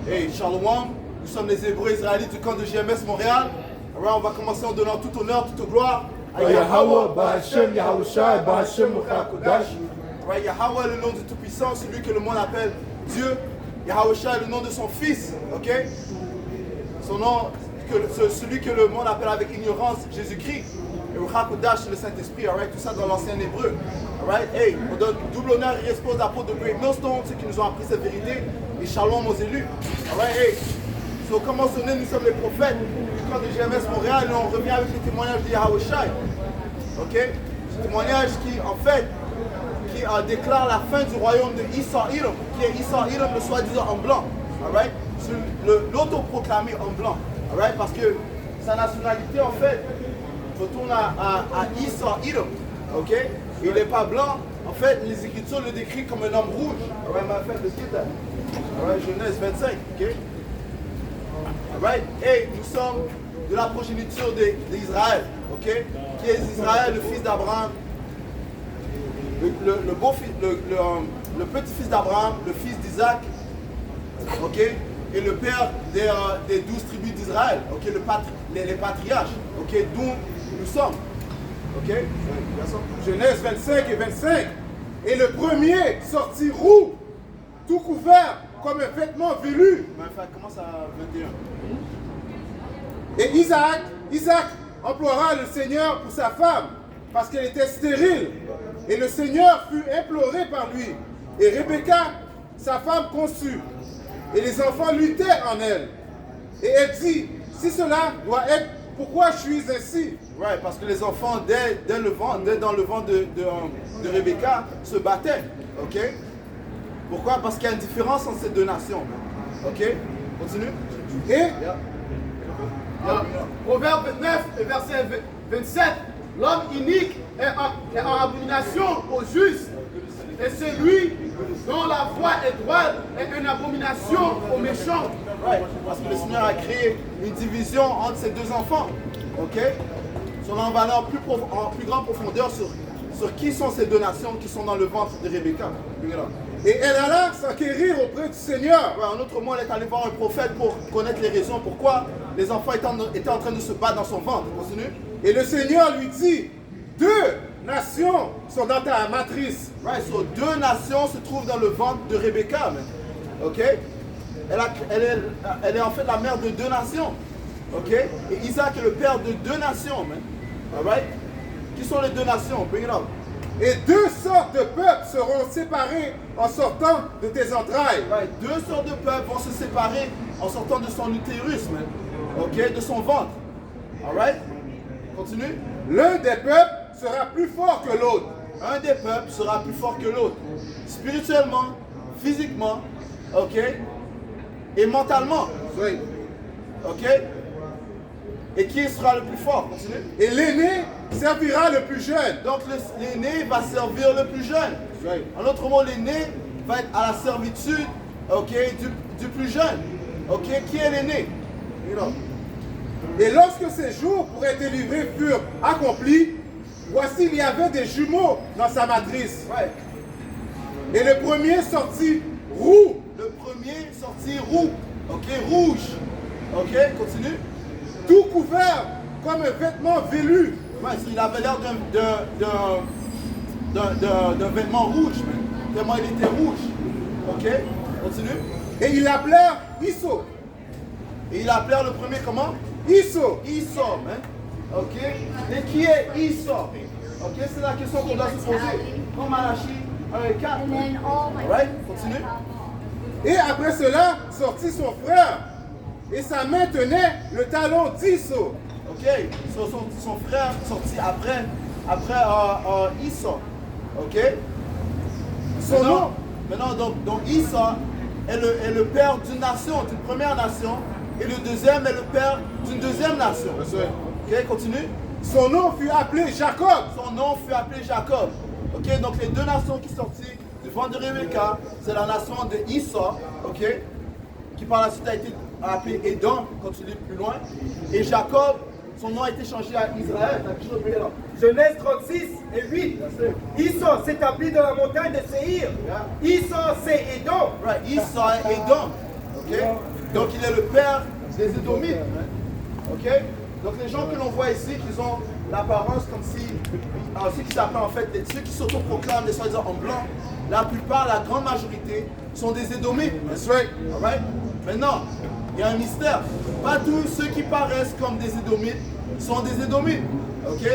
Hey, Shalom, nous sommes les Hébreux israélites du camp de JMS Montréal. Alors, on va commencer en donnant tout honneur, toute gloire à Yahweh, Bahashem, Yahushua, Bahashem, Mochakodash. Yahweh est le nom du Tout-Puissant, celui que le monde appelle Dieu. Yahushua est le nom de son fils, ok? Son nom, celui que le monde appelle avec ignorance Jésus-Christ. Et Mochakodash, c'est le Saint-Esprit, alright? Tout ça dans l'ancien hébreu. Alright? Hey, on donne double honneur et respect aux apôtres de Great Millstone, ceux qui nous ont appris cette vérité. Et shalom aux élus. Alright, hey. So, comme mentionné, nous sommes les prophètes du camp de JMS Montréal et on revient avec les témoignages de Yahushua. Ok? Ce témoignage qui, en fait, déclare la fin du royaume de Issa-Edom, qui est Issa-Edom, le soi-disant en blanc. Alright? L'autoproclamé en blanc. Alright? Parce que sa nationalité, en fait, retourne à Issa-Edom. Ok? Il n'est pas blanc. En fait, les Écritures le décrivent comme un homme rouge. Alright, ma fait, let's get that. Alright, Genèse 25, ok? Alright, et nous sommes de la progéniture d'Israël, ok? Qui est Israël, le fils d'Abraham, le petit-fils d'Abraham, le fils d'Isaac, ok? Et le père des 12 tribus d'Israël, ok? Les patriarches, ok? D'où nous sommes, ok? Genèse 25 et 25. Et le premier sortit roux, tout couvert comme un vêtement velu. Mais enfin, commence à 21. Et Isaac implora le Seigneur pour sa femme, parce qu'elle était stérile. Et le Seigneur fut imploré par lui. Et Rebecca, sa femme, conçut. Et les enfants luttaient en elle. Et elle dit, si cela doit être, pourquoi je suis ainsi? Ouais, parce que les enfants, dès dans le ventre de Rebecca, se battaient. Ok? Pourquoi? Parce qu'il y a une différence entre ces deux nations. Ok? Continue. Et Proverbe 29 et verset 27. L'homme inique est en abomination aux justes. Et celui dont la voie est droite est une abomination aux méchants. Ouais, parce que le Seigneur a créé une division entre ces deux enfants. Ok? Sur on va aller en plus grande profondeur sur qui sont ces deux nations qui sont dans le ventre de Rebecca. Et elle alla s'enquérir auprès du Seigneur. Ouais, en autre mot, elle est allée voir un prophète pour connaître les raisons pourquoi les enfants étaient en train de se battre dans son ventre. Continue. Et le Seigneur lui dit, 2 nations sont dans ta matrice. Right, so 2 nations se trouvent dans le ventre de Rebecca. Man. Ok? Elle est en fait la mère de 2 nations. Ok? Et Isaac est le père de 2 nations. Man. Alright? Qui sont les 2 nations? Bring it up. Et 2 sortes de peuples seront séparés en sortant de tes entrailles. Right. 2 sortes de peuples vont se séparer en sortant de son utérus, man. Ok? De son ventre. Alright? Continue. L'un des peuples sera plus fort que l'autre. Un des peuples sera plus fort que l'autre. Spirituellement, physiquement, ok? Et mentalement. Oui. Ok? Et qui sera le plus fort? Continue. Et l'aîné servira le plus jeune. Donc l'aîné va servir le plus jeune. Oui. En autre mot, l'aîné va être à la servitude, ok, du plus jeune. Ok? Qui est l'aîné? Et lorsque ces jours pour être délivrés furent accomplis, voici il y avait des jumeaux dans sa matrice. Ouais. Et le premier sortit roux. Le premier sortit roux. Ok? Rouge. Ok? Continue. Tout couvert comme un vêtement velu. Ouais, il avait l'air d'un vêtement rouge, man. Tellement il était rouge. Ok? Continue. Et ils l'appelèrent Isso. Et il appelait le premier comment? Isso. Isso, man. Ok? Et qui est Isso? Ok? C'est la question qu'on doit se poser. Comme Malachi 1 et 4. Alright? Continue. Et après cela sortit son frère. Et sa main tenait le talon d'Isso. Ok? Son frère sorti après Isso. Ok? Son nom. Maintenant, donc Isso est le père d'une nation, d'une première nation. Et le deuxième est le père d'une deuxième nation. Ok, continue. Son nom fut appelé Jacob. Son nom fut appelé Jacob. Ok, donc les 2 nations qui sont sorties du ventre de Rebecca, c'est la nation de Issa, ok, qui par la suite a été appelée Édom, quand tu lis plus loin. Et Jacob, son nom a été changé à Israël. Genèse 36 et 8. Issa s'établit dans la montagne de Séhir. Issa, c'est Édom. Right, Issa et Édom. Ok. Donc il est le père des Édomites. Ok? Donc les gens que l'on voit ici, qui ont l'apparence comme si, ceux qui s'appellent en fait, ceux qui s'autoproclament des soi-disant en blanc, la plupart, la grande majorité, sont des Édomites. That's right. Alright? Maintenant, il y a un mystère. Pas tous ceux qui paraissent comme des Édomites sont des Édomites. Ok?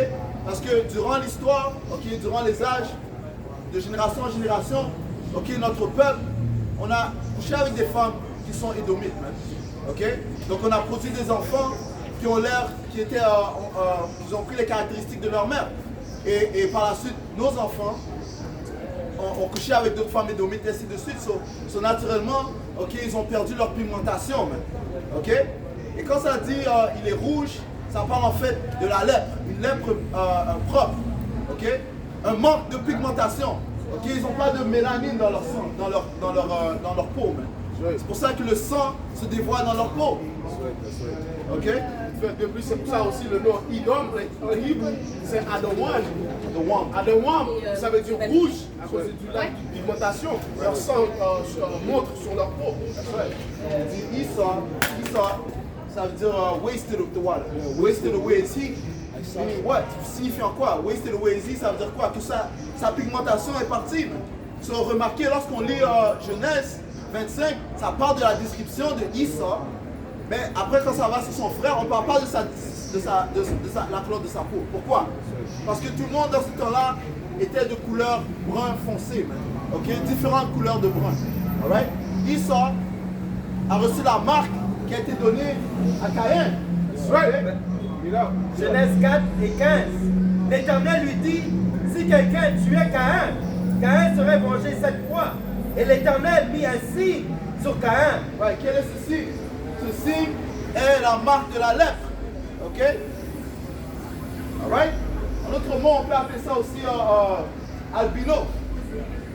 Parce que durant l'histoire, ok, durant les âges, de génération en génération, ok, notre peuple, on a couché avec des femmes qui sont Édomites. Ok? Donc on a produit des enfants qui ont l'air, qui ont pris les caractéristiques de leur mère. Et par la suite, nos enfants ont couché avec d'autres femmes édomites, et ainsi de suite. So naturellement, ok, ils ont perdu leur pigmentation. Ok? Et quand ça dit il est rouge, ça parle en fait de la lèpre, une lèpre propre. Ok? Un manque de pigmentation. Ok? Ils n'ont pas de mélanine dans leur sang, dans leur peau. C'est pour ça que le sang se dévoile dans leur peau. Ok? De plus, c'est pour ça aussi le nom Idom, en hébreu, c'est Adamwam. Adamwam, ça veut dire rouge, à cause du lac de pigmentation. Leur sang montre sur leur peau. Esau, ça veut dire wasted of the water. Wasted away is he. Meaning what? Signifiant quoi? Wasted away is he, ça veut dire quoi? Que sa pigmentation est partie. So, remarquez, lorsqu'on lit Genèse 25, ça parle de la description de Esau. Mais après, quand ça va sur son frère, on ne parle pas de la couleur de sa peau. Pourquoi? Parce que tout le monde dans ce temps-là était de couleur brun foncé. Ok? Différentes couleurs de brun. Alright? Esau a reçu la marque qui a été donnée à Caïn. Right. Genèse 4 et 15. L'Éternel lui dit, si quelqu'un tuait Caïn, Caïn serait vengé 7 fois. Et l'Éternel mit un signe sur Caïn. Ouais, quel est ce signe? Ce signe est la marque de la lèpre. Ok? Alright? En autre mot, on peut appeler ça aussi albino.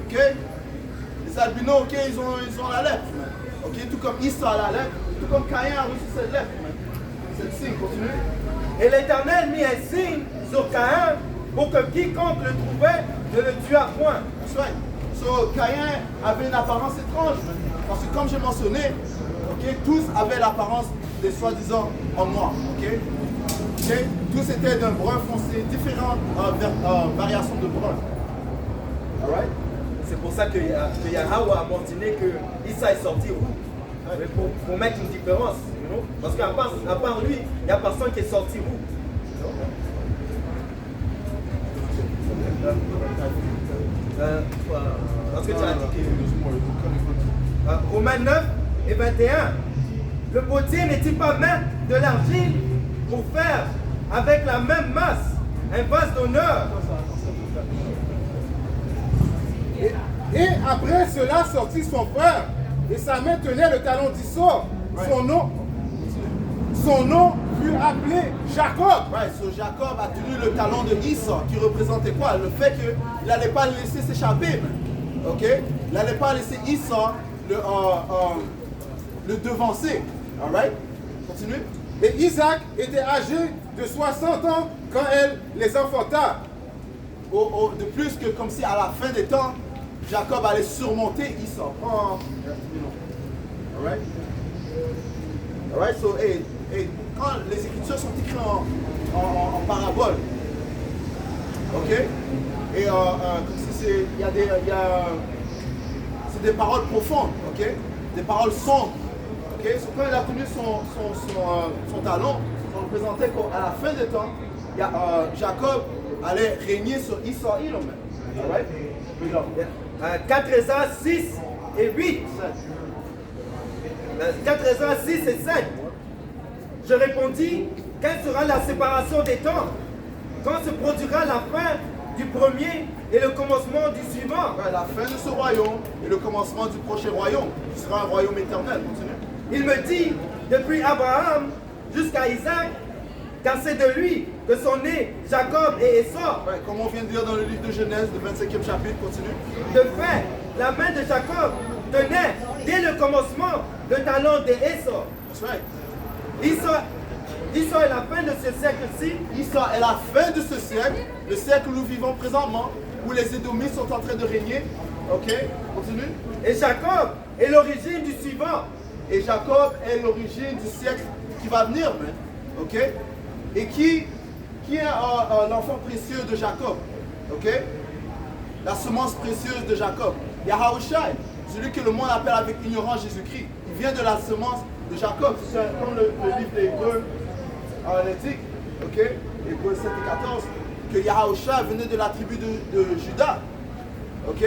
Ok? Les albinos, ok, ils ont la lèpre. Ok? Tout comme Esau a la lèpre, tout comme Caïn a reçu cette lèpre. Cette signe, continue. Et l'Éternel mit un signe sur Caïn pour que quiconque le trouvait ne le tuât point. That's right. So, Caïn avait une apparence étrange. Parce que comme j'ai mentionné, okay, tous avaient l'apparence des soi-disant en noir. Okay? Okay? Tous étaient d'un brun foncé, différentes variations de brun. Alright? C'est pour ça que Yahweh a mentionné que Issa est sorti roux. Mais pour mettre une différence. You know? Parce qu'à part lui, il n'y a personne qui est sorti roux. Parce que tu as dit que Romains 9 et 21. Le potier n'est-il pas maître de l'argile pour faire avec la même masse un vase d'honneur? Et après cela sortit son frère, et sa main tenait le talon d'Issor. Son nom fut appelé Jacob. Right, so Jacob a tenu le talon de Esau, qui représentait quoi? Le fait qu'il n'allait pas le laisser s'échapper. Ok? Il n'allait pas laisser Esau le devancer. Alright? Continue. Et Isaac était âgé de 60 ans quand elle les enfanta. De plus que comme si à la fin des temps, Jacob allait surmonter Esau. Alright? Alright, so quand les écritures sont écrites en parabole, ok? Et c'est des paroles profondes, ok? Des paroles sombres, ok? So, quand il a tenu son talon, ça représentait qu'à la fin des temps, Jacob allait régner sur Esau Edom. Alright? 4 Esdras 6 et 8. 4 Esdras 6 et 7. Je répondis, quelle sera la séparation des temps? Quand se produira la fin du premier et le commencement du suivant? Ouais, la fin de ce royaume et le commencement du prochain royaume, qui sera un royaume éternel. Continue. Il me dit, depuis Abraham jusqu'à Isaac, car c'est de lui que sont nés Jacob et Esau. Ouais, comme on vient de dire dans le livre de Genèse, le 25e chapitre, continue. De fait, la main de Jacob tenait dès le commencement le talon d'Esau. That's right. Esau est la fin de ce siècle-ci. Esau est la fin de ce siècle, le siècle où nous vivons présentement, où les Édomites sont en train de régner. Ok, continue. Et Jacob est l'origine du suivant. Et Jacob est l'origine du siècle qui va venir, man. Ok? Et qui est l'enfant précieux de Jacob? Ok? La semence précieuse de Jacob. Yahawashi, celui que le monde appelle avec ignorance Jésus-Christ. Il vient de la semence de Jacob. C'est comme le livre des Hébreux dit, ok? Hébreux 7 et 14, que Yahawashi venait de la tribu de Juda. Ok?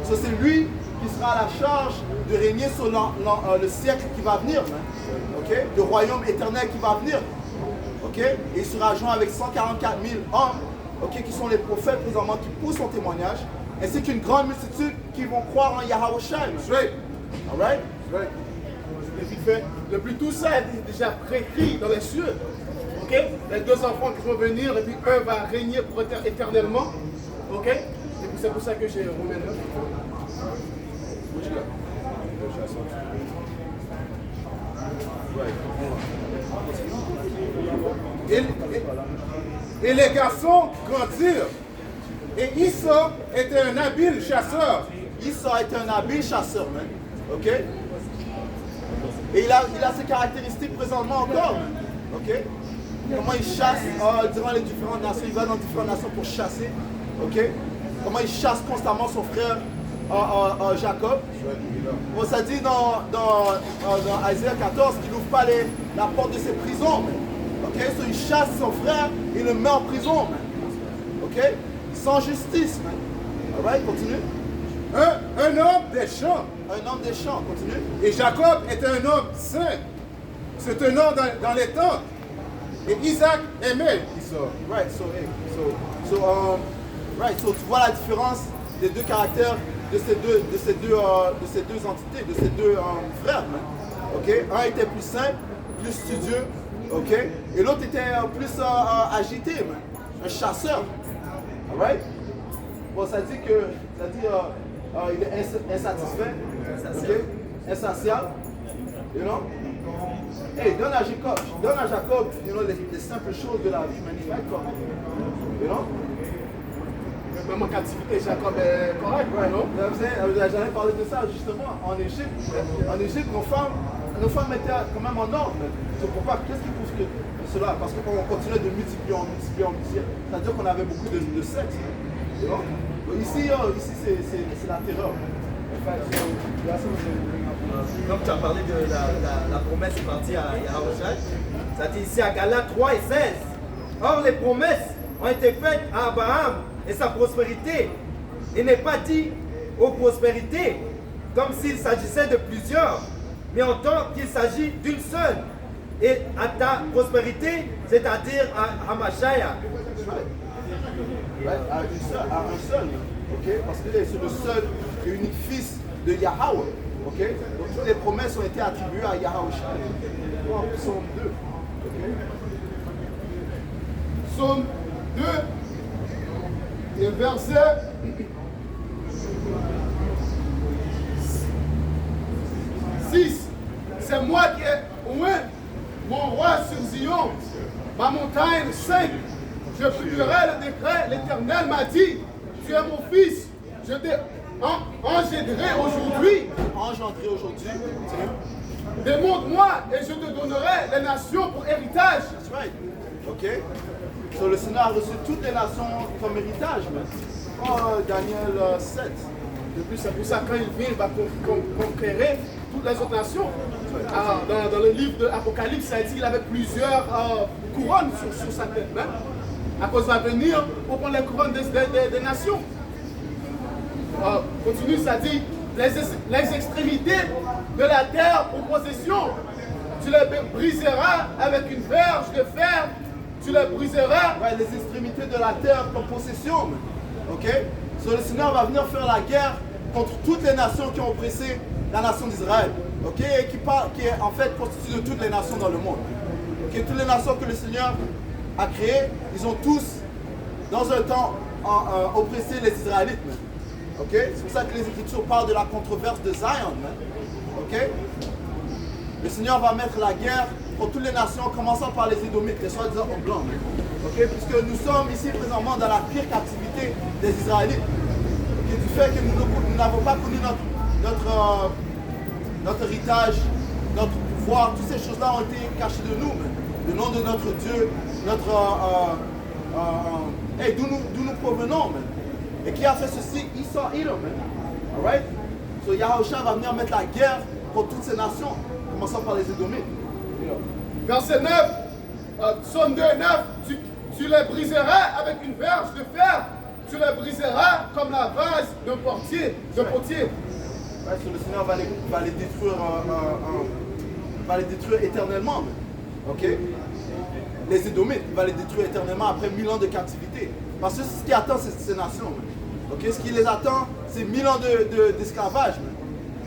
So, c'est lui qui sera à la charge de régner sur le siècle qui va venir. Ok? Le royaume éternel qui va venir. Ok? Et il sera joint avec 144 000 hommes, ok, qui sont les prophètes présentement qui poussent son témoignage, ainsi qu'une grande multitude qui vont croire en Yahawashi. Right. All right? Right. Vite fait. Depuis tout ça est déjà préécrit dans les cieux. Ok? Les deux enfants qui vont venir et puis un va régner pour éternellement. Ok? Et puis c'est pour ça que j'ai Romains 9. Et les garçons grandirent. Et Issa était un habile chasseur. Issa était un habile chasseur, man. Ok? Et il a ses caractéristiques présentement encore, man. Ok? Comment il chasse durant les différentes nations. Il va dans différentes nations pour chasser. Ok? Comment il chasse constamment son frère Jacob. Bon, ça dit dans Isaïe 14 qu'il n'ouvre pas la porte de ses prisons. Man. Ok? So, il chasse son frère, il le met en prison. Man. Ok? Sans justice. Man. Alright, continue. Un homme des champs. Un homme des champs, continue. Et Jacob était un homme saint, se tenant dans les tentes. Et Isaac aimait Issa. Right, so tu vois la différence des deux caractères de ces deux entités, de ces deux frères. Man. Ok? Un était plus simple, plus studieux, ok? Et l'autre était plus agité, man. Un chasseur. Alright? Bon, ça dit il est insatisfait, ok? Insatiable, you know? Hey, donne à Jacob, you know, les simples choses de la vie, man, il va être correct. You know? Même en captivité, Jacob est correct, right, non? J'allais parler de ça justement. En Égypte, nos femmes étaient quand même en ordre. Pourquoi? Qu'est-ce qui prouve que cela? Parce qu'on continuait de multiplier. C'est-à-dire qu'on avait beaucoup de sexe. You know? Ici, c'est la terreur. Comme tu as parlé de la promesse est partie à Yahawashi, ça dit ici à Galates 3 et 16. Or, les promesses ont été faites à Abraham et sa prospérité. Il n'est pas dit aux prospérités comme s'il s'agissait de plusieurs, mais en tant qu'il s'agit d'une seule. Et à ta prospérité, c'est-à-dire à Mashiach. À un seul, ok? Parce que c'est le seul et unique fils de Yahweh, ok? Donc toutes les promesses ont été attribuées à Yahawashi. Psaume 2, ok? Psaume 2 et verset 6. C'est moi qui ai oint mon roi sur Zion, ma montagne sainte. Je publierai le décret. L'Éternel m'a dit, tu es mon fils, je t'ai engendré aujourd'hui. Démontre-moi et je te donnerai les nations pour héritage. That's right. Ok? So, le Seigneur a reçu toutes les nations comme héritage. Oh, Daniel 7. De plus, c'est pour ça quand il vient, il va conquérir toutes les autres nations. Alors, dans le livre de l'Apocalypse, ça dit qu'il avait plusieurs couronnes sur sa tête. Hein? À cause de l'avenir, pour prendre les couronnes des nations. Continue, ça dit les extrémités de la terre pour possession. Tu les briseras avec une verge de fer. Tu les briseras. Ouais, les extrémités de la terre pour possession. Ok? So, le Seigneur va venir faire la guerre contre toutes les nations qui ont oppressé la nation d'Israël. Ok? Et qui est en fait constituée de toutes les nations dans le monde. Ok? Toutes les nations que le Seigneur a créées, ils ont tous, dans un temps, oppressé les Israélites. Ok? C'est pour ça que les Écritures parlent de la controverse de Zion. Ok? Le Seigneur va mettre la guerre pour toutes les nations, commençant par les Édomites, les soi-disant blancs. Ok? Puisque nous sommes ici présentement dans la pire captivité des Israélites. Okay? Du fait que nous n'avons pas connu notre héritage, notre pouvoir, toutes ces choses-là ont été cachées de nous. Le nom de notre Dieu, d'où nous provenons. Et qui a fait ceci? Esau, Edom. Alright? So Yahushua va venir mettre la guerre contre toutes ces nations, commençant par les Édomites. Verset 9, Psaume 2, 9, tu les briseras avec une verge de fer, tu les briseras comme la vase d'un potier. Ouais, so le Seigneur va les détruire éternellement. Ok? Les Édomites, il va les détruire éternellement après 1000 ans de captivité. Parce que c'est ce qui attend ces nations. Ok? Ce qui les attend, c'est 1000 ans d'esclavage.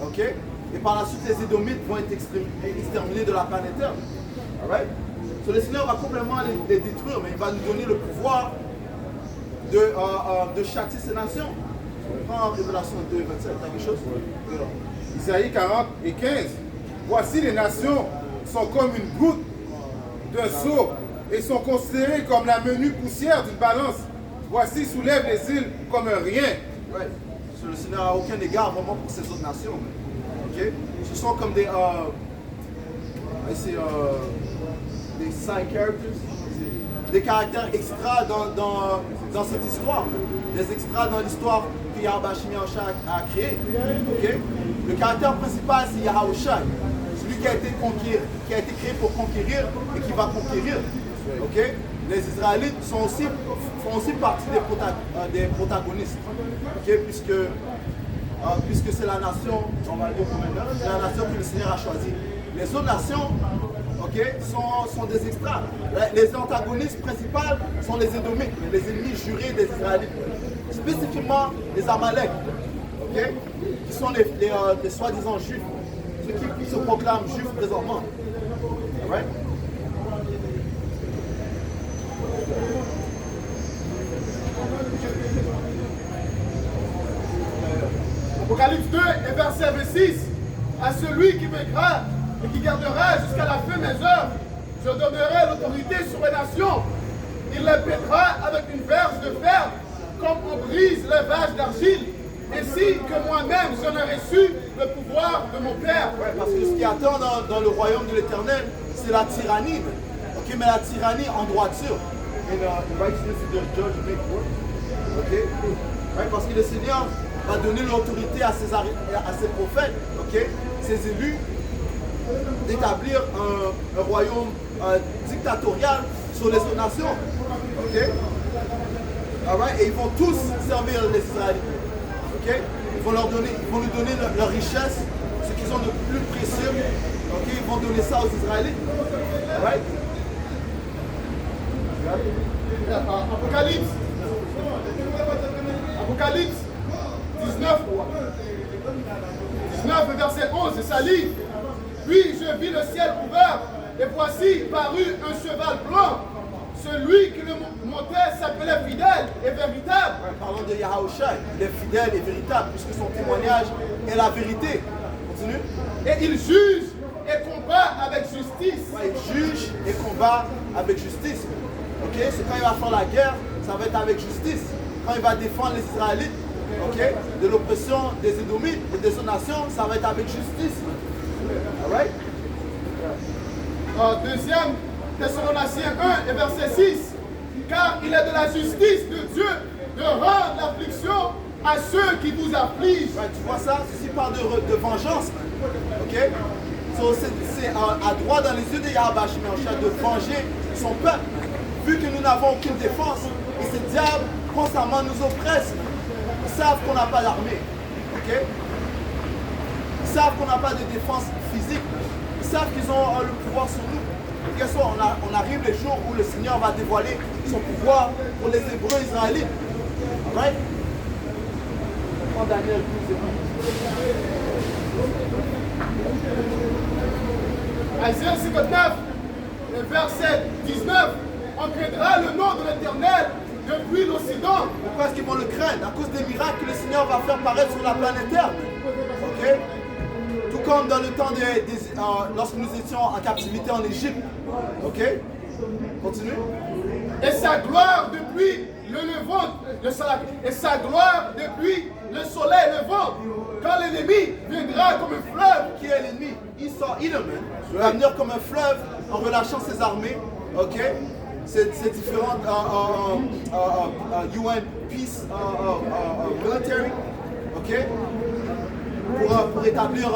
Ok? Et par la suite, les Édomites vont être exterminés de la planète Terre. Alright? So, le Seigneur va complètement les détruire, mais il va nous donner le pouvoir de châtier ces nations. Prends Révélation 2, 27, t'as quelque chose? Isaïe 40 et 15. Voici les nations sont comme une goutte d'un seau et sont considérées comme la menue poussière d'une balance. Voici soulève les îles comme un rien. Ouais. So, le Seigneur n'a aucun égard vraiment pour ces autres nations. Okay? Ce sont comme des side characters, des caractères extras dans cette histoire, des extras dans l'histoire que Yahushua a créé. Okay? Le caractère principal, c'est Yahushua, celui qui a été créé pour conquérir et qui va conquérir. Okay? Les Israélites font aussi partie des protagonistes, okay? Puisque c'est la nation, c'est la nation que le Seigneur a choisie. Les autres nations, okay, sont des extras. Les antagonistes principaux sont les Édomites, les ennemis jurés des Israélites. Spécifiquement les Amalek, okay, qui sont les soi-disant juifs, ceux qui se proclament juifs présentement. Right? Apocalypse 2 et verset 26. À celui qui vaincra et qui gardera jusqu'à la fin mes œuvres, je donnerai l'autorité sur les nations. Il les pètera avec une verge de fer, comme on brise les vaches d'argile, ainsi que moi-même j'en ai reçu le pouvoir de mon Père. Ouais, parce que ce qui attend dans le royaume de l'Éternel, c'est la tyrannie. Okay, mais la tyrannie en droiture. Okay? Ouais, parce que le Seigneur va donner l'autorité à ses prophètes, okay, ses élus, d'établir un royaume dictatorial sur les autres nations. Okay? Alright? Et ils vont tous servir les Israélites. Okay? Ils vont nous donner leur richesse, ce qu'ils ont de plus précieux. Okay? Ils vont donner ça aux Israélites. Alright? Apocalypse 19, verset 11, ça lit. Puis je vis le ciel ouvert, et voici parut un cheval blanc. Celui qui le montait s'appelait fidèle et véritable. Ouais, parlons de Yahushua, il est fidèle et véritable, puisque son témoignage est la vérité. Continue. Et il juge et combat avec justice. Ouais, il juge et combat avec justice. Okay? C'est quand il va faire la guerre, ça va être avec justice. Quand il va défendre les Israélites, okay, de l'oppression des Édomites et des autres nations, ça va être avec justice. Alright? Deuxième Thessaloniciens 1 et verset 6. Car il est de la justice de Dieu de rendre l'affliction à ceux qui vous affligent. Ouais, tu vois ça? Ceci parle de vengeance. Okay? So, c'est à droit dans les yeux de Yahushua de venger son peuple. Vu que nous n'avons aucune défense et ces diables constamment nous oppressent. Ils savent qu'on n'a pas d'armée. Okay? Ils savent qu'on n'a pas de défense physique. Ils savent qu'ils ont le pouvoir sur nous. Et bien sûr, on arrive les jours où le Seigneur va dévoiler son pouvoir pour les Hébreux israélites. Alright? Prends Daniel 12 et Isaïe 59, le verset 19. On craindra le nom de l'Éternel depuis l'Occident. Pourquoi est-ce qu'ils vont le craindre? À cause des miracles que le Seigneur va faire paraître sur la planète Terre. Okay? Tout comme dans le temps lorsque nous étions en captivité en Égypte. Ok? Continue. Et sa gloire depuis le levant et sa gloire depuis le soleil levant. Quand l'ennemi viendra comme un fleuve. Qui est l'ennemi? Esau, Edom, il va venir comme un fleuve en relâchant ses armées. Ok? C'est différent UN Peace Military. Ok? Pour établir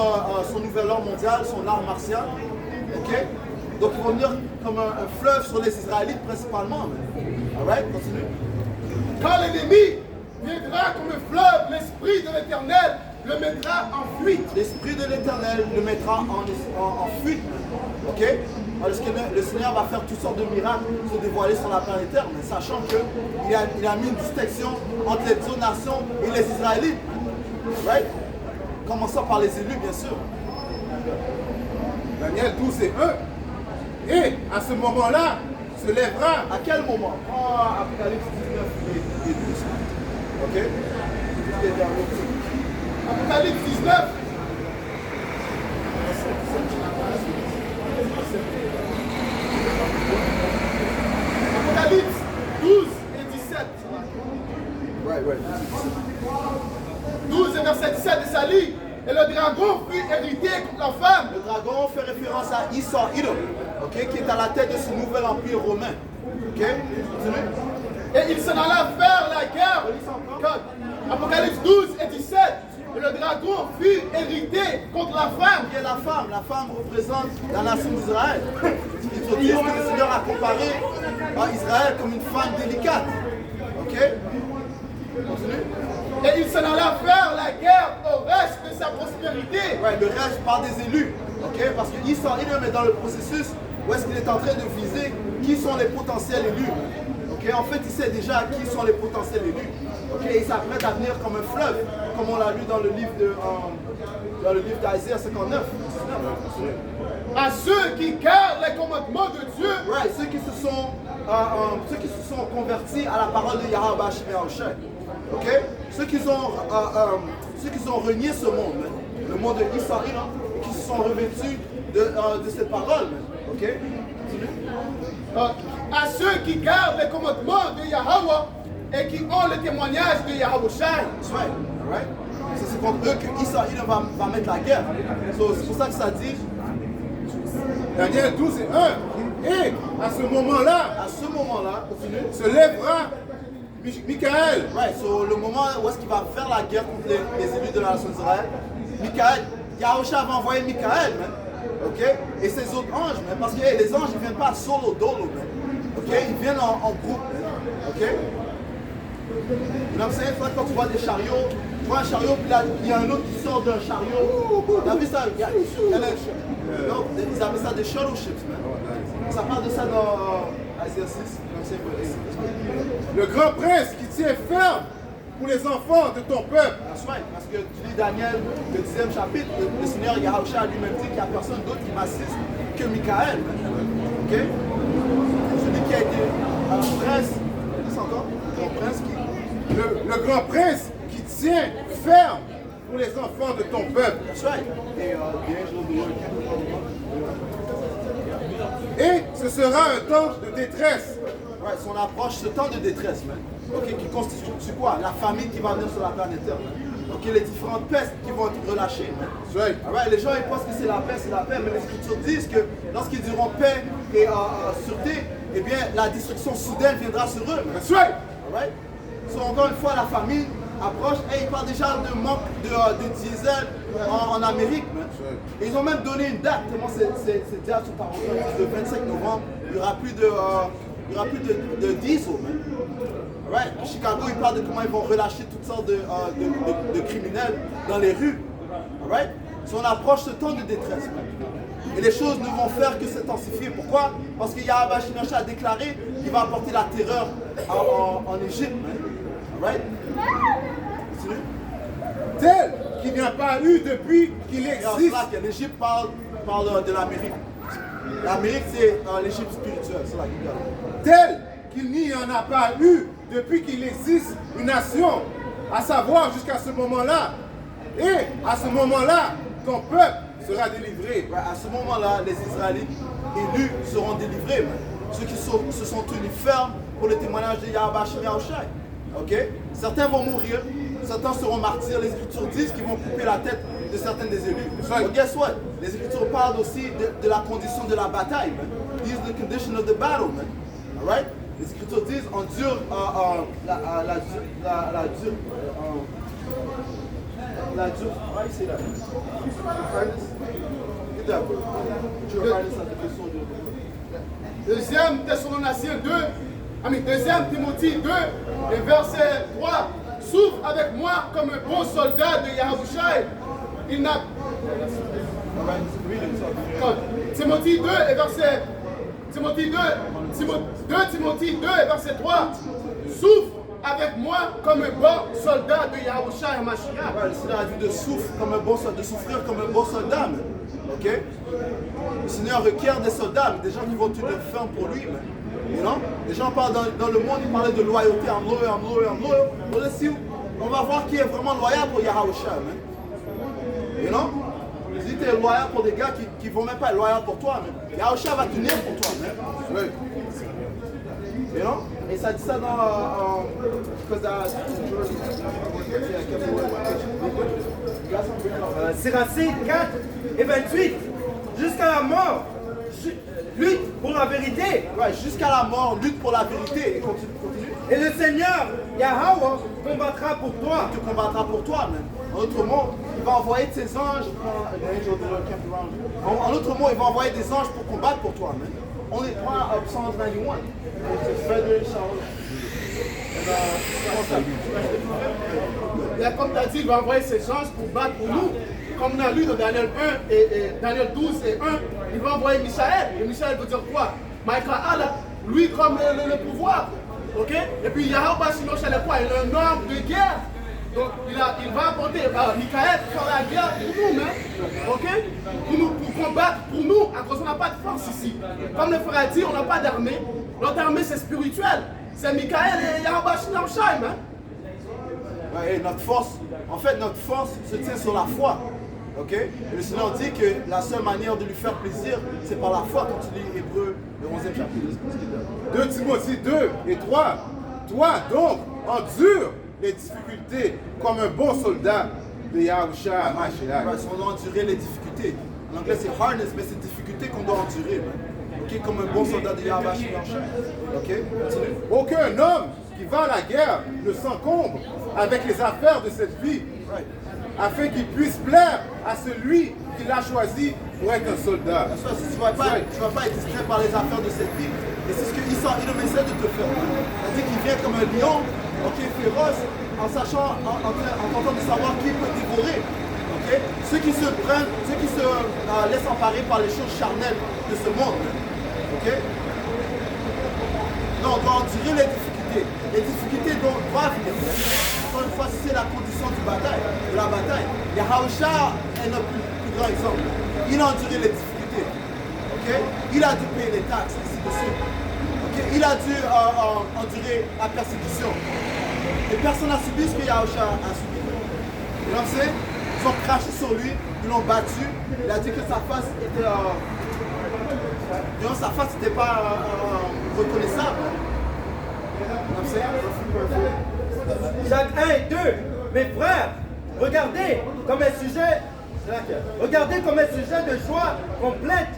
son nouvel ordre mondial, son art martial. Ok? Donc ils vont venir comme un fleuve sur les Israélites principalement. Alright, continue. Quand l'ennemi viendra comme un fleuve, l'Esprit de l'Éternel le mettra en fuite. L'Esprit de l'Éternel le mettra en fuite. Ok? Alors, le Seigneur va faire toutes sortes de miracles, se dévoiler sur la planète Terre, mais sachant qu'il a mis une distinction entre les deux nations et les Israélites. Right? Commençant par les élus, bien sûr. Daniel 12 et 1. Et à ce moment-là, se lèvera. À quel moment? Apocalypse 19 et 12. Ok? Apocalypse 19. Apocalypse 12 et 17. Right. 12 et verset 17 et ça lit. Et le dragon fut hérité contre la femme. Le dragon fait référence à Esau, Edom, okay, qui est à la tête de ce nouvel empire romain. Ok? Continue. Et il s'en alla faire la guerre. Apocalypse 12 et 17. Et le dragon fut hérité contre la femme. Qui est la femme? La femme représente la nation d'Israël. Ils disent que le Seigneur a comparé à Israël comme une femme délicate. Ok? Continue. Et il s'en alla faire la guerre au reste de sa prospérité. Ouais, le reste par des élus. Ok? Parce que Esau est dans le processus où est-ce qu'il est en train de viser qui sont les potentiels élus. Ok? En fait, il sait déjà qui sont les potentiels élus. Ok? Et il s'apprête à venir comme un fleuve, comme on l'a lu dans le livre d'Isaiah 59. À ceux qui gardent les commandements de Dieu. Right, ceux qui se sont convertis à la parole de Yahweh Shemyahushai. Ok? Ceux qui ont renié ce monde, le monde de Israël, et qui se sont revêtus de cette parole. Ok? À ceux qui gardent les commandements de Yahweh et qui ont le témoignage de Yahushai. That's right. Right? C'est contre eux que Israël va mettre la guerre. So, c'est pour ça que ça dit. Daniel 12 et 1. Et à ce moment-là, Continue. se lèvera Michael. Right, so le moment où est-ce qu'il va faire la guerre contre les élus de la nation d'Israël, Michael, Yahushua va envoyer Michael, man. Ok? Et ses autres anges, man, parce que les anges, ils viennent pas solo dolo, man. Ok? Ils viennent en groupe, man. Ok? Donc c'est une fois quand tu vois des chariots, tu vois un chariot, puis là, il y a un autre qui sort d'un chariot. T'as vu ça? Donc, ils appellent ça des shuttle ships, man. Ça parle de ça dans Isaiah 6. Le grand prince qui tient ferme pour les enfants de ton peuple. That's right, parce que tu lis Daniel, le 10e chapitre, le Seigneur Yahushua a lui-même dit qu'il n'y a personne d'autre qui m'assiste que Michael. Ok? Celui qui a été un prince, qu'est-ce encore? Un prince qui... Le grand prince qui tient ferme pour les enfants de ton peuple. That's right. Et Et ce sera un temps de détresse. right, son approche, ce temps de détresse, man. Ok, qui constitue quoi? La famine qui va venir sur la planète Terre, man. Ok, les différentes pestes qui vont être relâchées, man. Right. Right, les gens ils pensent que c'est la paix, mais les Écritures disent que lorsqu'ils diront paix et sûreté, eh bien la destruction soudaine viendra sur eux. Man. That's right. Right? So, encore une fois, la famine approche et ils parlent déjà de manque de diesel en Amérique. Man. Et ils ont même donné une date, tellement c'est déjà sur parole. Le 25 novembre, il n'y aura plus de diesel. Man. Right? À Chicago, ils parlent de comment ils vont relâcher toutes sortes de criminels dans les rues. Right? So, on approche ce temps de détresse. Man. Et les choses ne vont faire que s'intensifier. Pourquoi? Parce que Yahweh Shemyahushai a déclaré qu'il va apporter la terreur en Égypte. Right? Continue. Tel qu'il n'y a pas eu depuis qu'il Et en existe. cela que l'Égypte parle de l'Amérique. L'Amérique, c'est l'Égypte spirituelle. C'est là qu'il parle. Tel qu'il n'y en a pas eu depuis qu'il existe une nation, à savoir jusqu'à ce moment-là. Et à ce moment-là, ton peuple sera délivré. Ouais, à ce moment-là, les Israélites élus seront délivrés. Man. Ceux qui se sont tenus fermes pour le témoignage de Yahweh Hashem Yahushai. Ok? Certains vont mourir, certains seront martyrs. Les Écritures disent qu'ils vont couper la tête de certains des élus. But guess what? Les Écritures parlent aussi de la condition de la bataille, man. These are the condition of the battle, man. Alright? Les Écritures disent endure la dure. Why you say that? Get that, bro. Deuxième Thessaloniciens 2, deuxième Timothée 2, et verset 3. Souffre avec moi comme un bon soldat de Yahushai. Il n'a. Timothée 2 et verset. Timothée 2, 2 Timothée 2 et verset 3. Souffre avec moi comme un bon soldat de Yahushai HaMashiach. Ouais, le Seigneur a dit de souffrir comme un bon soldat, de souffrir comme un bon soldat, man. Ok? Le Seigneur requiert des soldats, des gens qui vont tenir ferme pour lui, man. You know? Les gens parlent dans le monde, ils parlaient de loyauté, I'm loyal. Well, let's see, on va voir qui est vraiment loyal pour Yahushua, man. You know? Si tu es loyal pour des gars qui vont même pas être loyaux pour toi, man. Yahushua va tenir pour toi, man. Oui. You know? Et ça dit ça dans... Siracide 4 et 28. Jusqu'à la mort, lutte pour la vérité. Ouais, jusqu'à la mort, lutte pour la vérité. Et continue. Et le Seigneur, Yahweh, combattra pour toi. Il te combattra pour toi, man. En d'autres mots, il va envoyer ses anges. En d'autres mots, il va envoyer des anges pour combattre pour toi, man. On est point à Psalm 91. Comme tu as dit, il va envoyer ses anges pour battre pour nous. Comme on a lu dans Daniel 1 et Daniel 12 et 1, il va envoyer Michaël. Et Michaël veut dire quoi? Michaël, lui, comme le pouvoir. Ok? Et puis Yahweh Shinoshel est quoi? Il est un homme de guerre. Donc il va apporter Michaël faire la guerre pour nous, hein? Ok? Pour combattre pour nous, à cause qu'on n'a pas de force ici. Comme le frère a dit, on n'a pas d'armée. Notre armée c'est spirituel. C'est Michaël et Yahweh Shinoshel, hein? Ouais, et notre force se tient sur la foi. Ok? Et le Seigneur dit que la seule manière de lui faire plaisir, c'est par la foi, quand tu lis Hébreux, le 11e chapitre. 2 Timothée 2 et 3. Toi donc, endure les difficultés comme un bon soldat de Yahushua HaMashiach. On doit endurer les difficultés. En anglais c'est hardness, mais c'est difficulté qu'on doit endurer. Ok? Comme un bon soldat de Yahushua HaMashiach. Ok? Continue. Aucun homme qui va à la guerre ne s'encombre avec les affaires de cette vie, afin qu'il puisse plaire à celui qui l'a choisi pour être un soldat. Tu ne vas pas être distrait par les affaires de cette vie. Et c'est ce que Issa essaie de te faire. C'est-à-dire qu'il vient comme un lion, féroce, en tentant de savoir qui peut dévorer. Okay? Ceux qui se laissent emparer par les choses charnelles de ce monde. Okay? Non, on doit endurer les difficultés. Les difficultés doivent venir. Encore une fois, c'est la condition de la bataille. Yahushua est notre plus grand exemple. Il a enduré les difficultés. Okay? Il a dû payer les taxes, ainsi de suite. Okay? Il a dû endurer la persécution. Et personne n'a subi ce que Yahushua a subi. You know what I'm saying? Ils ont craché sur lui, ils l'ont battu. Il a dit que sa face était... sa face n'était pas reconnaissable. Jacques 1 et 2, mes frères, regardez comme un sujet de joie complète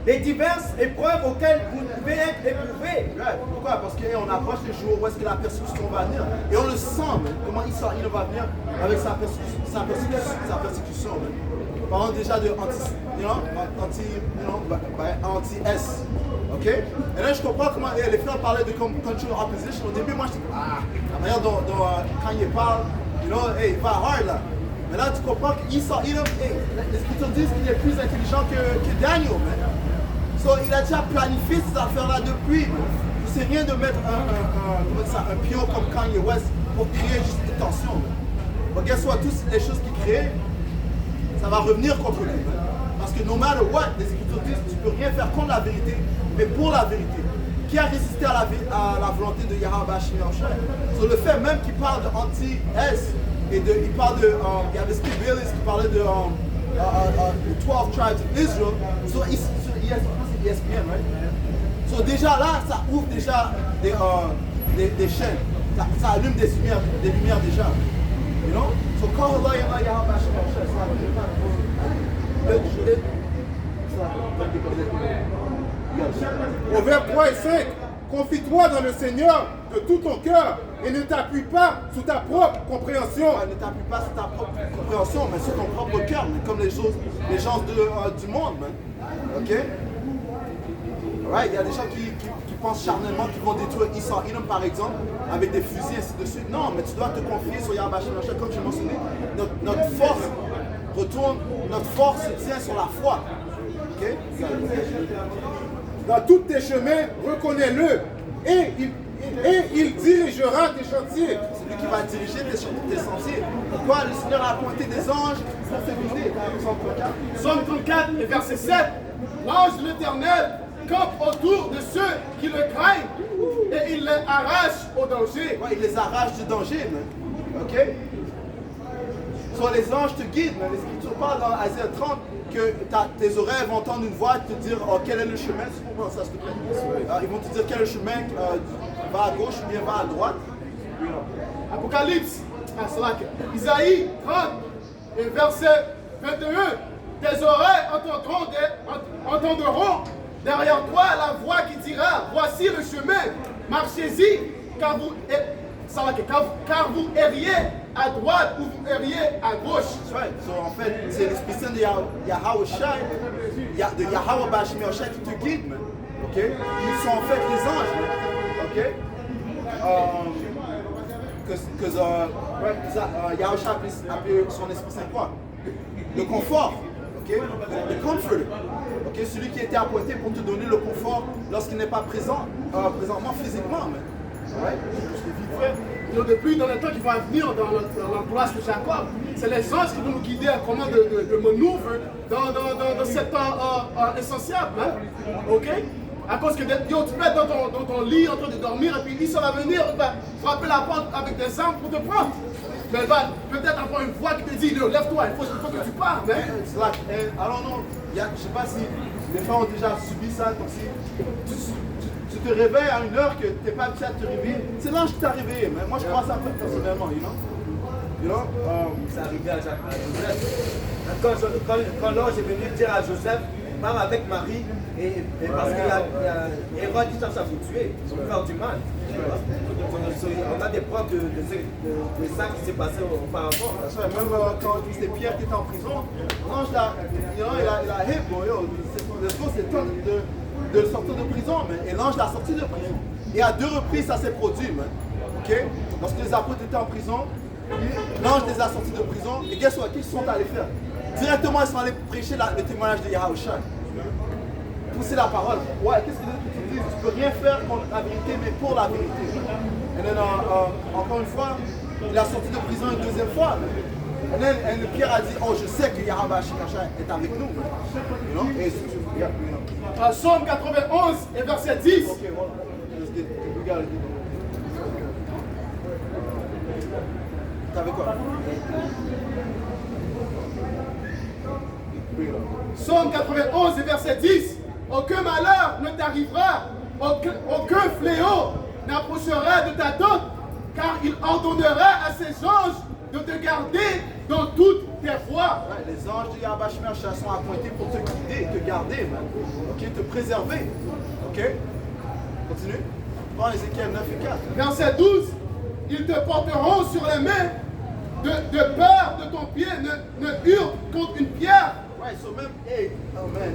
les diverses épreuves auxquelles vous pouvez être éprouvés. Pourquoi? Parce qu'on approche les jours où est-ce que la persécution va venir. Et on le sent, man, comment il va venir avec sa persécution. Parlons déjà de anti-S. Ok? Et là, je comprends comment les frères parlaient de control opposition. Au début, moi, je dis, la manière dont quand il parle, il va hard là. Mais là, tu comprends qu'Issa, les Écritures disent qu'il est plus intelligent que Daniel, man. So, il a déjà planifié ces affaires-là depuis. Ce n'est rien de mettre un pion comme Kanye West pour créer juste des tensions. Mais guess what? Toutes les choses qu'il crée, ça va revenir contre lui. Parce que no matter what, les Écritures disent tu ne peux rien faire contre la vérité, mais pour la vérité. Qui a résisté à la volonté de Yahweh Shinoshel? Sur le fait même qu'il parle de anti-S, et il parle de. Il y avait Steve Willis qui parlait de 12 tribes of Israel. So, ESPN, right? So déjà là, ça ouvre déjà des chaînes. Ça allume des lumières déjà. You know? So call Allah Yahweh Hashem Au vers 3 et 5, confie-toi dans le Seigneur de tout ton cœur et ne t'appuie pas sous ta propre compréhension. Ne t'appuie pas sur ta propre compréhension, mais sur ton propre cœur, comme les gens du monde. Man. Ok? Right? Il y a des gens qui pensent charnellement qu'ils vont détruire Esau Edom par exemple, avec des fusils et ainsi de suite. Non, mais tu dois te confier sur Yahweh Hashem, comme j'ai mentionné. Notre force se tient sur la foi. Ok? Dans tous tes chemins, reconnais-le et il dirigera tes chantiers. C'est lui qui va diriger tes sentiers. Pourquoi le Seigneur a appointé des anges pour t'éviter? Psaume 34 et verset 7. L'ange de l'Éternel campe autour de ceux qui le craignent et il les arrache au danger. Ouais, il les arrache du danger. Man. Ok? Soit les anges te guident. Mais l'Écriture parle dans Isaïe 30 que tes oreilles vont entendre une voix te dire quel est le chemin. Tu comprends ça, s'il te plaît? Ils vont te dire quel est le chemin, va à gauche ou bien va à droite. Apocalypse, Isaïe 30 et verset 21. Tes oreilles entendront derrière toi la voix qui dira, voici le chemin, marchez-y, car vous erriez à droite ou vous erriez à gauche. Right. So, en fait, c'est l'Esprit Saint de Yahweh Shai, de Yahweh Bashmi Shai qui te guide, man. Ok? Ils sont en fait les anges, man. Ok? Yahweh Shai a appelé son Esprit Saint quoi? Le confort. Ok? Le comforter. Ok? Celui qui était appointé pour te donner le confort lorsqu'il n'est pas présent, présentement physiquement, man. Ouais? Depuis dans le temps qui va venir dans l'entourage de Jacob, c'est les anges qui vont nous guider à comment de manœuvrer dans cet temps essentiel. Hein? Ok? À cause que tu peux être dans ton lit en train de dormir et puis il va venir frapper la porte avec des armes pour te prendre. Mais il va peut-être avoir une voix qui te dit lève-toi, il faut que tu partes. Hein? It's like, I don't know, je ne sais pas si les femmes ont déjà subi ça, comme si tu te réveilles à une heure que tu n'es pas habitué à te réveiller. C'est l'ange qui t'a réveillé, mais moi je crois ça personnellement, you know? C'est arrivé à Joseph. Quand l'ange est venu dire à Joseph, pars avec Marie, et parce qu'il y a Hérode qui cherche à vous tuer, pour faire du mal. On a des preuves de ça qui s'est passé auparavant. Même quand c'était Pierre qui était en prison, l'ange il a hip, c'est temps de le sortir de prison, et l'ange l'a sorti de prison. Et à 2 reprises, ça s'est produit. Okay? Lorsque les apôtres étaient en prison, l'ange les a sortis de prison. Et qu'est-ce qu'ils sont allés faire? Directement, ils sont allés prêcher le témoignage de Yahweh Shai. Pousser la parole. Ouais, qu'est-ce que tu dis? Tu ne peux rien faire contre la vérité, mais pour la vérité. Et encore une fois, il a sorti de prison une 2e fois. Et Pierre a dit, oh, je sais que Yahweh Shai est avec nous. You know? Et, Psaume 91 et verset 10. Okay, well, we gotta do T'avais quoi? Psaume 91 et verset 10. Aucun malheur ne t'arrivera, aucun fléau n'approchera de ta tente, car il ordonnera à ses anges de te garder dans toutes tes voies. Ouais, les anges de Yahweh Shai sont appointés pour te guider, te garder, man. Ok, te préserver. Ok? Continue. Prends Ézéchiel 9 et 4. Verset 12. Ils te porteront sur les mains, de peur de ton pied ne hurle contre une pierre. Ouais, so même, hey, oh man,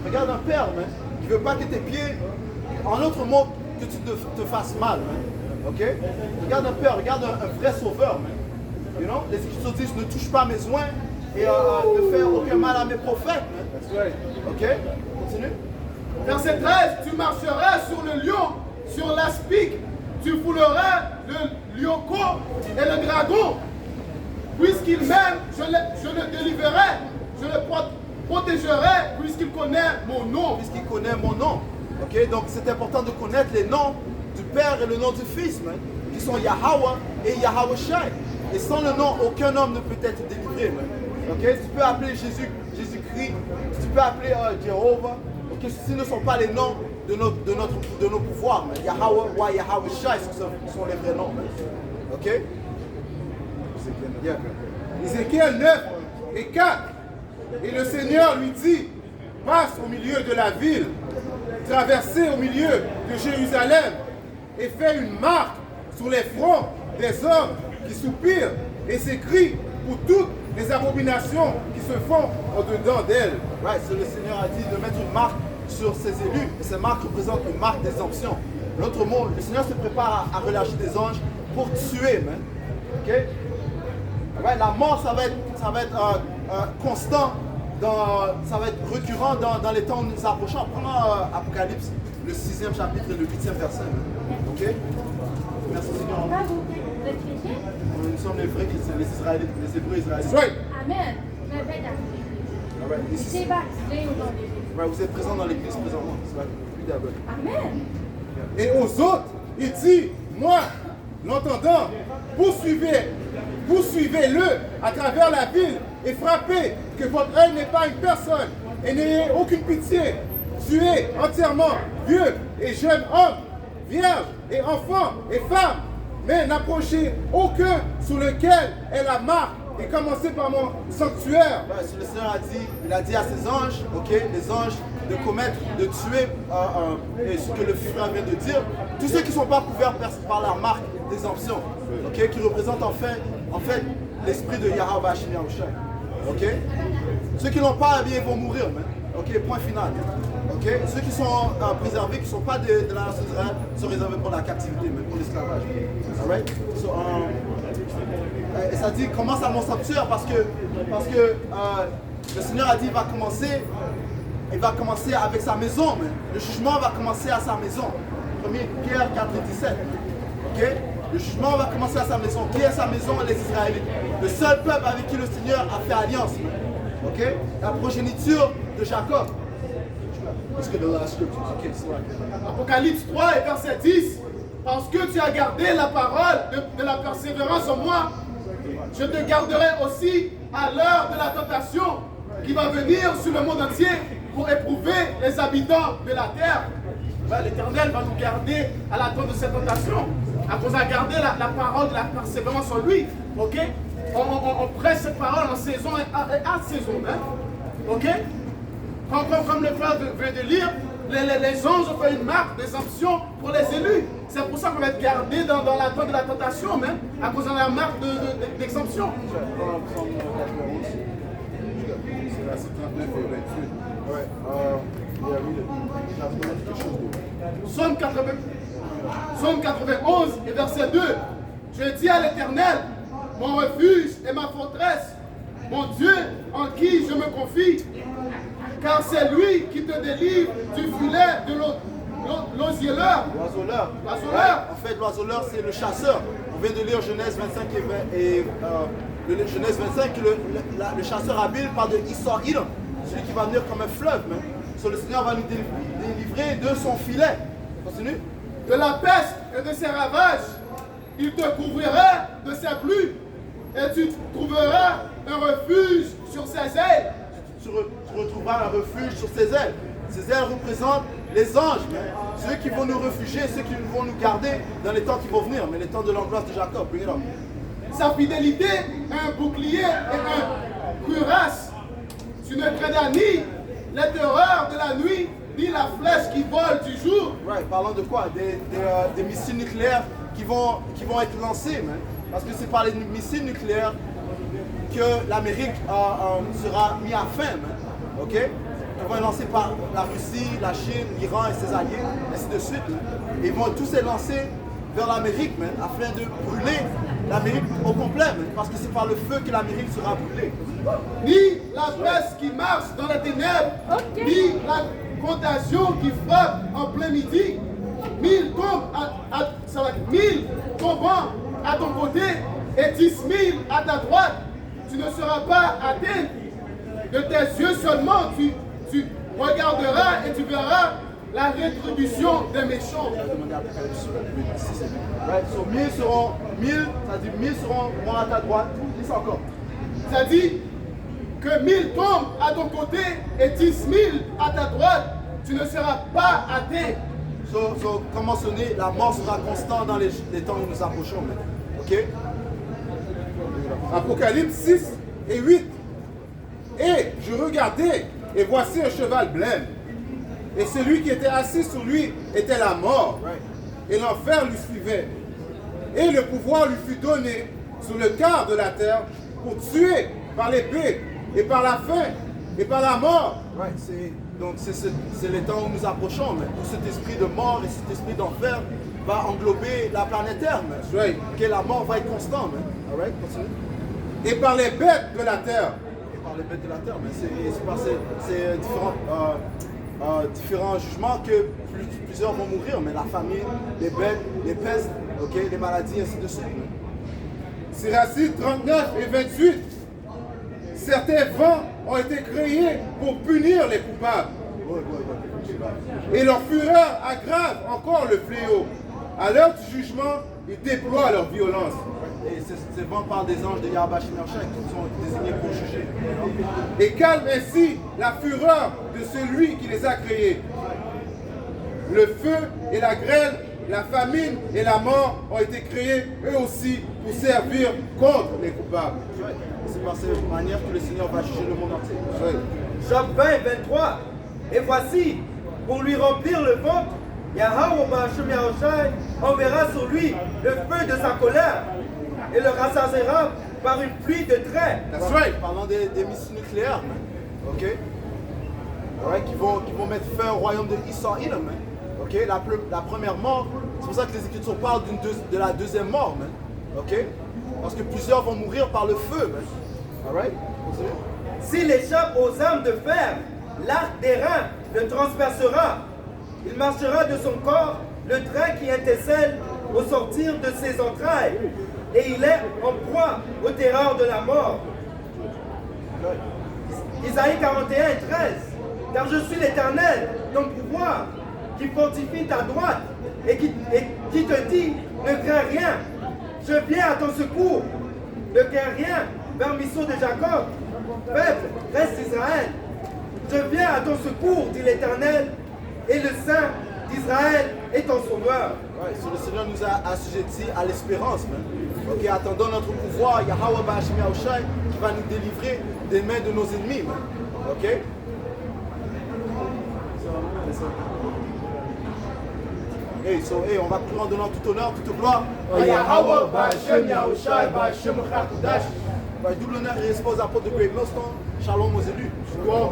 regarde un père, man, qui veut pas que tes pieds, en autre mot, que tu te fasses mal, man. Ok? Regarde un père, regarde un vrai sauveur, man. You know? Les Écritures disent ne touche pas mes oins et ne fais aucun mal à mes prophètes, man. Ok? Continue. Verset 13. Tu marcheras sur le lion, sur l'aspic, tu fouleras le lyoko et le dragon. Puisqu'il m'aime, je le délivrerai, je le protégerai, puisqu'il connaît mon nom. Puisqu'il connaît mon nom. Ok? Donc c'est important de connaître les noms du Père et le nom du Fils, man, qui sont Yahweh et Yahweh Shai. Et sans le nom, aucun homme ne peut être délivré. Man. Ok? Tu peux appeler Jésus-Christ, tu peux appeler Jéhovah, ok? que ceci ne sont pas les noms de nos pouvoirs. Mais Yahweh ou Yahweh Shai, ce sont les vrais noms. Ok? Ézéchiel 9 et 4. Et le Seigneur lui dit, passe au milieu de la ville, traversez au milieu de Jérusalem et fais une marque sur les fronts des hommes qui soupirent et s'écrient pour toutes les abominations qui se font au-dedans d'elle. Right, so le Seigneur a dit de mettre une marque sur ses élus. Et cette marque représente une marque d'exemption. L'autre mot, le Seigneur se prépare à relâcher des anges pour tuer, man. Ok? Right, la mort, ça va être constant, ça va être récurrent dans les temps où nous approchons. Prenons Apocalypse, le 6e chapitre et le 8e verset. Ok? Merci Seigneur. Vous êtes chrétien? Nous sommes les vrais chrétiens, les Israélites, les Hébreux israélites. Right. Amen. Vous êtes Right, baptisé au nom de Jésus. right, vous êtes présents dans l'église présentement. Amen. Et aux autres, il dit, moi, l'entendant, poursuivez-le à travers la ville et frappez, que votre œil n'ait pas une personne et n'ayez aucune pitié. Tuez entièrement vieux et jeunes hommes, vierges et enfants et femmes, mais n'approchez aucun sous lequel est la marque et commencez par mon sanctuaire. Ouais, le Seigneur a dit à ses anges, ok, les anges, de commettre, de tuer, et ce que le frère vient de dire, tous ceux qui ne sont pas couverts par la marque d'exemption, ok, qui représentent en fait l'esprit de Yahweh Hashem Yahushua. Ok? Ceux qui n'ont pas, eh bien, ils vont mourir. Man. Ok, point final. Ok? Ceux qui sont préservés, qui ne sont pas de la nation d'Israël, sont réservés pour la captivité, même pour l'esclavage. Alright? So, et ça dit commence à mon sanctuaire parce que le Seigneur a dit il va commencer avec sa maison. Man. Le jugement va commencer à sa maison. 1 Pierre 4 et 17. Ok? Le jugement va commencer à sa maison. Qui est sa maison? Les Israélites. Le seul peuple avec qui le Seigneur a fait alliance. Ok? La progéniture de Jacob. Apocalypse 3 et verset 10. Parce que tu as gardé la parole de la persévérance en moi, je te garderai aussi à l'heure de la tentation qui va venir sur le monde entier pour éprouver les habitants de la terre. Ben, l'Éternel va nous garder à la temps de cette tentation. À cause de garder la parole de la persévérance en lui. Ok? On presse cette parole en saison et à saison. Hein? Ok? Comme le frère vient de lire, les anges ont fait une marque d'exemption pour les élus. C'est pour ça qu'on va être gardé dans l'attente de la tentation, même, à cause de la marque d'exemption. Psaume 91 et verset 2. Je dis à l'Éternel, mon refuge et ma forteresse, mon Dieu en qui je me confie, car c'est lui qui te délivre du filet de l'oiseleur. L'oiseleur. L'oiseleur. En fait, l'oiseleur, c'est le chasseur. On vient de lire Genèse 25 Genèse 25, le chasseur habile parle de Issa Edom, celui qui va venir comme un fleuve. Le Seigneur va nous délivrer de son filet. Continue. De la peste et de ses ravages, il te couvrira de ses pluies, et tu trouveras un refuge sur ses ailes. Tu retrouveras un refuge sur ses ailes. Ces ailes représentent les anges, ceux qui vont nous réfugier, ceux qui vont nous garder dans les temps qui vont venir, mais les temps de l'angoisse de Jacob. Bring it up. Sa fidélité est un bouclier et un cuirasse. Tu ne craindras ni les terreurs de la nuit, ni la flèche qui vole du jour. Right, parlant de quoi? Des missiles nucléaires qui vont être lancés, man. Parce que c'est par les missiles nucléaires que l'Amérique sera mis à fin, man. Ok? Ils vont être lancés par la Russie, la Chine, l'Iran et ses alliés, ainsi de suite. Et ils vont tous être lancés vers l'Amérique, man, afin de brûler l'Amérique au complet, man, parce que c'est par le feu que l'Amérique sera brûlée. Ni la peste qui marche dans les ténèbres, ni la contagion qui frappe en plein midi. 1000 tombant à ton côté et 10 000 à ta droite. Tu ne seras pas atteint. De tes yeux seulement, tu regarderas et tu verras la rétribution des méchants. Right, so 1000 seront, ça dit 1000 seront à ta droite, 10 encore. Ça dit que 1000 tombent à ton côté et 10 000 à ta droite. tu ne seras pas athée. Comme mentionné, la mort sera constante dans les temps où nous approchons. Ok? Apocalypse 6 et 8. Et je regardais, et voici un cheval blême. Et celui qui était assis sur lui était la mort. Et l'enfer lui suivait. Et le pouvoir lui fut donné sur le quart de la terre pour tuer par l'épée, et par la faim, et par la mort. Ouais, donc c'est les temps où nous approchons. Mais tout cet esprit de mort et cet esprit d'enfer va englober la planète Terre. Right. Que la mort va être constante. Alright, continue. Et par les bêtes de la terre. Et par les bêtes de la terre. Mais c'est différents jugements que plusieurs vont mourir. Mais la famine, les bêtes, les pestes, okay, les maladies, ainsi de suite. Siracide 39 et 28. Certains vents ont été créés pour punir les coupables. Et leur fureur aggrave encore le fléau. À l'heure du jugement, ils déploient leur violence. Et ces vents parlent des anges de Yahweh Shemashek qui sont désignés pour juger. Et calme ainsi la fureur de celui qui les a créés. Le feu et la grêle, la famine et la mort ont été créés eux aussi pour servir contre les coupables. C'est par cette manière que le Seigneur va juger le monde entier. Job 20, 23. Et voici, pour lui remplir le ventre, Yahweh Ba'ashem Yahushai enverra sur lui le feu de sa colère et le rassasiera par une pluie de traits. That's right. Parlant des missiles nucléaires, man. Ok? Ouais, qui vont mettre fin au royaume de Israël, man. Ok? La première mort, c'est pour ça que les Écritures parlent de la deuxième mort, man. Ok? Parce que plusieurs vont mourir par le feu, man. Alright? S'il échappe aux armes de fer, l'arc d'airain le transpercera. Il marchera de son corps le trait qui intercelle au sortir de ses entrailles. Et il est en proie aux terreurs de la mort. Isaïe 41, 13. Car je suis l'Éternel, ton pouvoir, qui fortifie ta droite et qui te dit, ne crains rien. Je viens à ton secours. Ne crains rien, vermisseau de Jacob. Peuple, reste Israël. Je viens à ton secours, dit l'Éternel, et le Saint d'Israël est ton sauveur. Ouais, le Seigneur nous a assujettis à l'espérance, man. Ok, attendons notre pouvoir, Yahweh Ba'ashem Yahushai, qui va nous délivrer des mains de nos ennemis, man. Ok? On va prier en donnant tout honneur, toute gloire. Yahweh Ba'ashem Yahushai Ba'ashem Chakudash. Double honneur et respect aux apôtres de Great Millstone. Shalom aux élus. Shalom.